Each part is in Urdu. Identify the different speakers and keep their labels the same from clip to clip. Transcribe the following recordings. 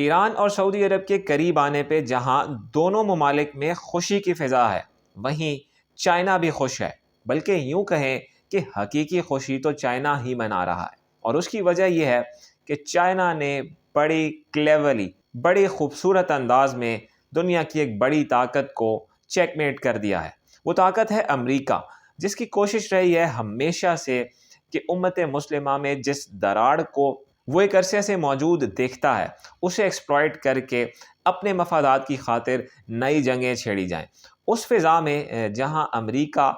Speaker 1: ایران اور سعودی عرب کے قریب آنے پہ جہاں دونوں ممالک میں خوشی کی فضا ہے، وہیں چائنا بھی خوش ہے، بلکہ یوں کہیں کہ حقیقی خوشی تو چائنا ہی منا رہا ہے۔ اور اس کی وجہ یہ ہے کہ چائنا نے بڑی کلیورلی، بڑی خوبصورت انداز میں دنیا کی ایک بڑی طاقت کو چیک میٹ کر دیا ہے۔ وہ طاقت ہے امریکہ، جس کی کوشش رہی ہے ہمیشہ سے کہ امت مسلمہ میں جس دراڑ کو وہ ایک عرصے سے موجود دیکھتا ہے اسے ایکسپلائٹ کر کے اپنے مفادات کی خاطر نئی جنگیں چھیڑی جائیں۔ اس فضا میں جہاں امریکہ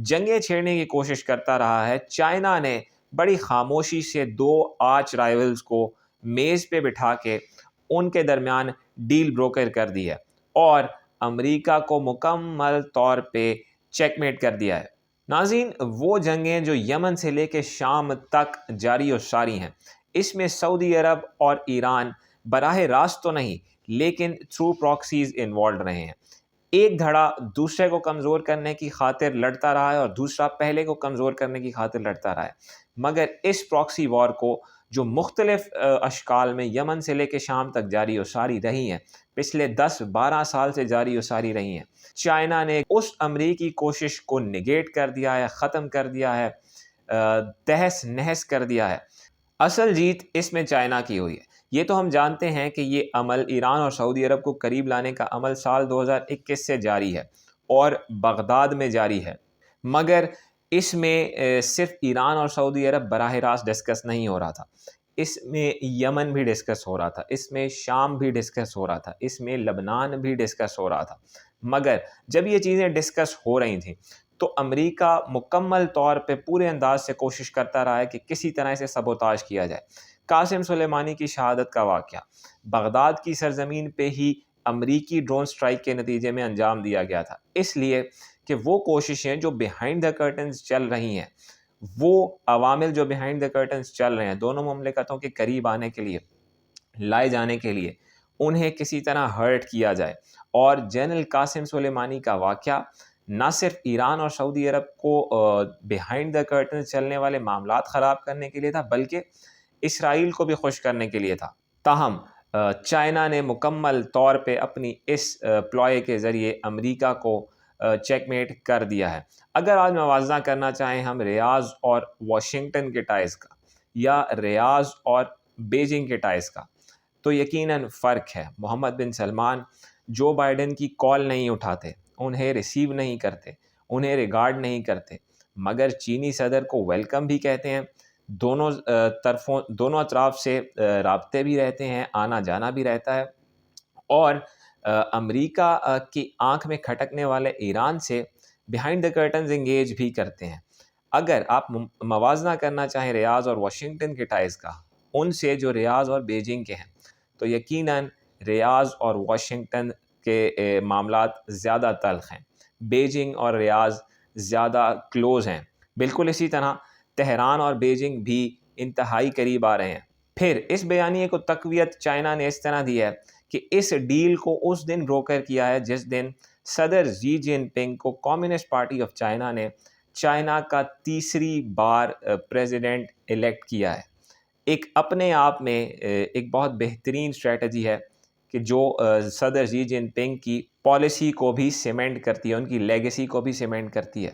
Speaker 1: جنگیں چھیڑنے کی کوشش کرتا رہا ہے، چائنا نے بڑی خاموشی سے دو آرچ رائیولز کو میز پہ بٹھا کے ان کے درمیان ڈیل بروکر کر دی ہے اور امریکہ کو مکمل طور پہ چیک میٹ کر دیا ہے۔ ناظرین، وہ جنگیں جو یمن سے لے کے شام تک جاری و ساری ہیں، اس میں سعودی عرب اور ایران براہ راست تو نہیں لیکن تھرو پراکسیز انوالوڈ رہے ہیں۔ ایک دھڑا دوسرے کو کمزور کرنے کی خاطر لڑتا رہا ہے اور دوسرا پہلے کو کمزور کرنے کی خاطر لڑتا رہا ہے، مگر اس پراکسی وار کو جو مختلف اشکال میں یمن سے لے کے شام تک جاری و ساری رہی ہیں، پچھلے 10-12 سال سے جاری و ساری رہی ہیں، چائنا نے اس امریکی کوشش کو نگیٹ کر دیا ہے، ختم کر دیا ہے، تہس نہس کر دیا ہے۔ اصل جیت اس میں چائنا کی ہوئی ہے۔ یہ تو ہم جانتے ہیں کہ یہ عمل ایران اور سعودی عرب کو قریب لانے کا عمل سال 2021 سے جاری ہے اور بغداد میں جاری ہے، مگر اس میں صرف ایران اور سعودی عرب براہ راست ڈسکس نہیں ہو رہا تھا، اس میں یمن بھی ڈسکس ہو رہا تھا، اس میں شام بھی ڈسکس ہو رہا تھا، اس میں لبنان بھی ڈسکس ہو رہا تھا۔ مگر جب یہ چیزیں ڈسکس ہو رہی تھیں تو امریکہ مکمل طور پہ پورے انداز سے کوشش کرتا رہا ہے کہ کسی طرح سے سبوتاژ کیا جائے۔ قاسم سلیمانی کی شہادت کا واقعہ بغداد کی سرزمین پہ ہی امریکی ڈرون سٹرائک کے نتیجے میں انجام دیا گیا تھا، اس لیے کہ وہ کوششیں جو بیہائنڈ دا کرٹنز چل رہی ہیں، وہ عوامل جو بیہائنڈ دا کرٹنز چل رہے ہیں دونوں مملکتوں کے قریب آنے کے لیے، لائے جانے کے لیے، انہیں کسی طرح ہرٹ کیا جائے۔ اور جنرل قاسم سلیمانی کا واقعہ نہ صرف ایران اور سعودی عرب کو بیہائنڈ دا کرٹن چلنے والے معاملات خراب کرنے کے لیے تھا، بلکہ اسرائیل کو بھی خوش کرنے کے لیے تھا۔ تاہم چائنا نے مکمل طور پہ اپنی اس پلائے کے ذریعے امریکہ کو چیک میٹ کر دیا ہے۔ اگر آج موازنہ کرنا چاہیں ہم ریاض اور واشنگٹن کے ٹائز کا یا ریاض اور بیجنگ کے ٹائز کا، تو یقیناً فرق ہے۔ محمد بن سلمان جو بائیڈن کی کال نہیں اٹھاتے، انہیں ریسیو نہیں کرتے، انہیں ریگارڈ نہیں کرتے، مگر چینی صدر کو ویلکم بھی کہتے ہیں، دونوں اطراف سے رابطے بھی رہتے ہیں، آنا جانا بھی رہتا ہے، اور امریکہ کی آنکھ میں کھٹکنے والے ایران سے بیہائنڈ دا کرٹنز انگیج بھی کرتے ہیں۔ اگر آپ موازنہ کرنا چاہیں ریاض اور واشنگٹن کے ٹائز کا ان سے جو ریاض اور بیجنگ کے ہیں، تو یقیناً ریاض اور واشنگٹن کے معاملات زیادہ تلخ ہیں، بیجنگ اور ریاض زیادہ کلوز ہیں۔ بالکل اسی طرح تہران اور بیجنگ بھی انتہائی قریب آ رہے ہیں۔ پھر اس بیانیے کو تقویت چائنا نے اس طرح دی ہے کہ اس ڈیل کو اس دن بروکر کیا ہے جس دن صدر زی جن پنگ کو کمیونسٹ پارٹی آف چائنا نے چائنا کا تیسری بار پریزیڈنٹ الیکٹ کیا ہے۔ ایک اپنے آپ میں ایک بہت بہترین اسٹریٹجی ہے کہ جو صدر زی جن پنگ کی پالیسی کو بھی سیمنٹ کرتی ہے، ان کی لیگیسی کو بھی سیمنٹ کرتی ہے۔